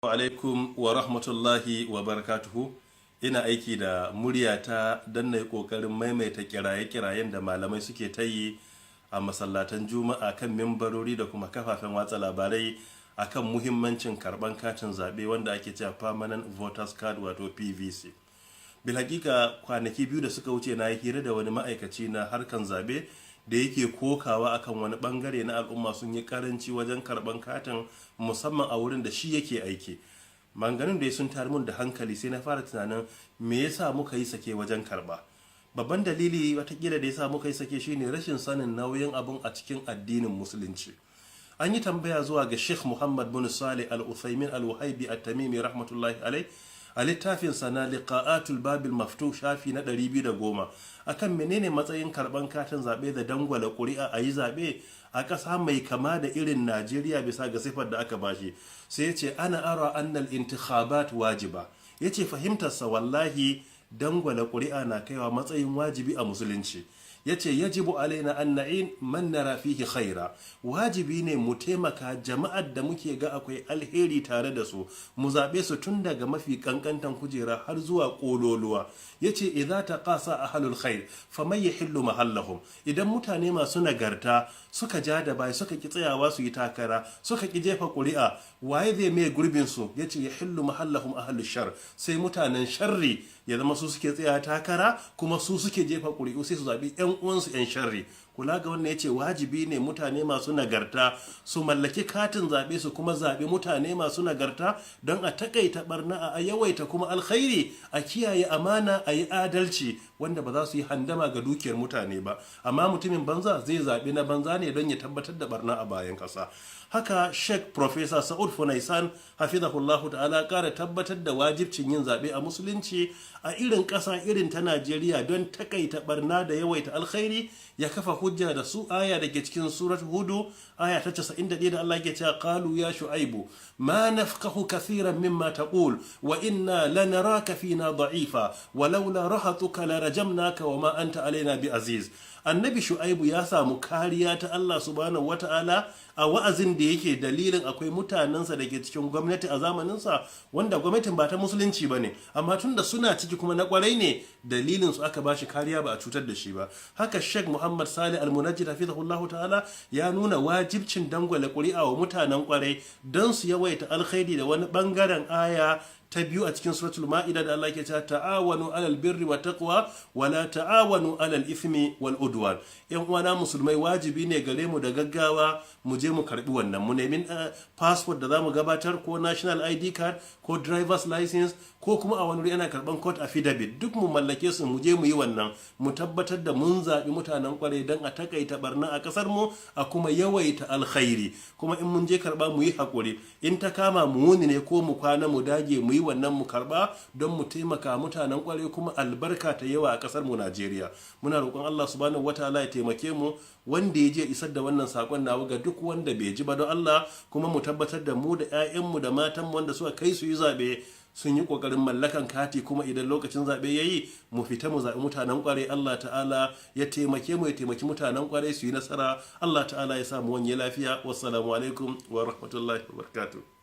alaikum wa rahmatullahi wa barakatuhu. Ina aiki da muryata don na yi ƙoƙarin maimaita kiraye-kirayen da malamai suke ta yi a masallatan juma'a kan mimbarori da kuma kafafen watsa labarai akan muhimmancin karban katin zaɓe wanda ake cewa permanent voters card wato pvc. Bilhakika kwanaki biyu da suka wuce na yi hira da wani ma'aikaci na harkan zaɓe da yake kokawa akan wani bangare na al'umma sun yi karanci wajen karban katin musamman a wurin da shi yake aiki. Manganin da sun tayar mun da hankali sai na fara tunanin me yasa muka yi sake wajen karba. Babban dalili watakila da yasa muka yi sake shine rashin sanin nauyin abun a cikin addinin musulunci. An yi tambaya zuwa ga Sheikh Muhammad bin Salih Al-Uthaymin Al-Wahibi At-Tamimi rahmatullahi alai a littafin sana liqa'atul babil maftuh shafi na 210 akan menene matsayin karban katin zabe da dangwala ƙuri'a a yi zabe a ƙasa mai kama da irin Najeriya bisa ga sifar da aka bashi. Sai ya ce ana ara annal intikhabat wajiba, ya ce fahimtarsa wallahi dangwala ƙuri'a na kaiwa matsayin wajibi a musulunci. Ya ce yajibu alaina an na'in man nara fihi khaira, wajibi ne mu taimaka jama'ar da muke ga akwai alheri tare da su mu zaɓe su tun daga mafi kankantan kujera har zuwa ƙololuwa. Ya ce idza taqasa ahlul khair faman yahillu mahallahum, idan mutane masu nagarta suka ja da bai suka ki tsayawa su yi takara suka ki jefa ƙuri'a, waye zai mai gurbin su? Ya ce yahillu mahallahum ahlus shar, sai mutanen sharri ya zama su suke tsaya takara kuma su suke jefa ƙuri'u sai su zaɓi 'yan uwansu 'yan sharri. Kula ga wannan ya ce wajibi ne mutane masu nagarta su mallaki katin zaɓe su kuma zaɓi mutane masu nagarta don a takaita barna a yawaita kuma alkhairi, a kiyaye amana, a yi adalci wanda ba za su yi handama ga dukiyar mutane ba. Amma mutumin banza zai zaɓi na banza ne don ya tabbatar da barna a bayan ƙasa. Haka Sheikh Professor Sa'ud Funaisan hafizahullahu ta'ala ƙara tabbatar da wajibcin yin zaɓe a musulunci a irin ƙasa irin ta Najeriya don takaita barna da yawaita alkhairi. Ya kafa hujja da su aya da ke cikin surat Hudu aya ta 91 da Allah ke cewa qalu ya shu'aibu ma nafqahu kathiran mimma taqul wa inna lanaraka fina da'ifa walaula rahatuka larajamnaka wama anta alaina bi aziz. Annabi Shu'aibu ya samu kariya ta Allah subhanahu wata'ala a wa'azin da yake dalilin akwai mutanensa da ke cikin gwamnati a zamaninsa wanda gwamnatin ba ta musulunci ba ne, amma tun da suna ciki kuma na kwarai ne dalilin su aka ba shi kariya ba a cutar da shi ba. Haka Sheikh Muhammad Salih Al-Munajjid hafizahullahu ta'ala ya nuna wajibcin dangwala ƙuri'a wa mutanen kwarai don su yawaita alkhairi da wani bangaren aya ta biyu a cikin suratul ma'ida da Allah ke cewa ta'awanu alal birri wa taqwa wa la ta'awanu alal ithmi wal udwan. Yan uwana musulmai wajibi ne gare mu da gaggawa mu je mu karbi wannan, mu nemi passport da zamu gabatar ko national ID card ko driver's license ko kuma a wani yana karban court affidavit, duk mu mallake su mu je mu yi wannan, mu tabbatar da mun zaɓi mutanen kwarai don a takaita barna a kasar mu a kuma yawaita alkhairi. Kuma in mun je karba mu yi hakuri, in ta kama mu wuni ne ko mu kwana mu dage mu yi wannan mu karba don mu taimaka mutanen kwarai kuma albarka ta yawa a kasar mu Najeriya. Muna roƙon Allah subhanahu wataala ya taimake mu, wanda ya je isar da wannan sakon nawa ga duk wanda bai ji ba don Allah, kuma mu tabbatar da mu da 'ya'yanmu da matanmu wanda suka kai su yi zaɓe sun yi ƙoƙarin mallakan kati, kuma idan lokacin zaɓe ya yi mu fita mu zaɓi mutanen ƙwarai. Allah ta'ala ya taimake mu ya taimaki mutanen ƙwarai su yi nasara. Allah ta'ala ya samu wani lafiya. Wassalamu alaikum wa rahmatullahi wa barakatuh.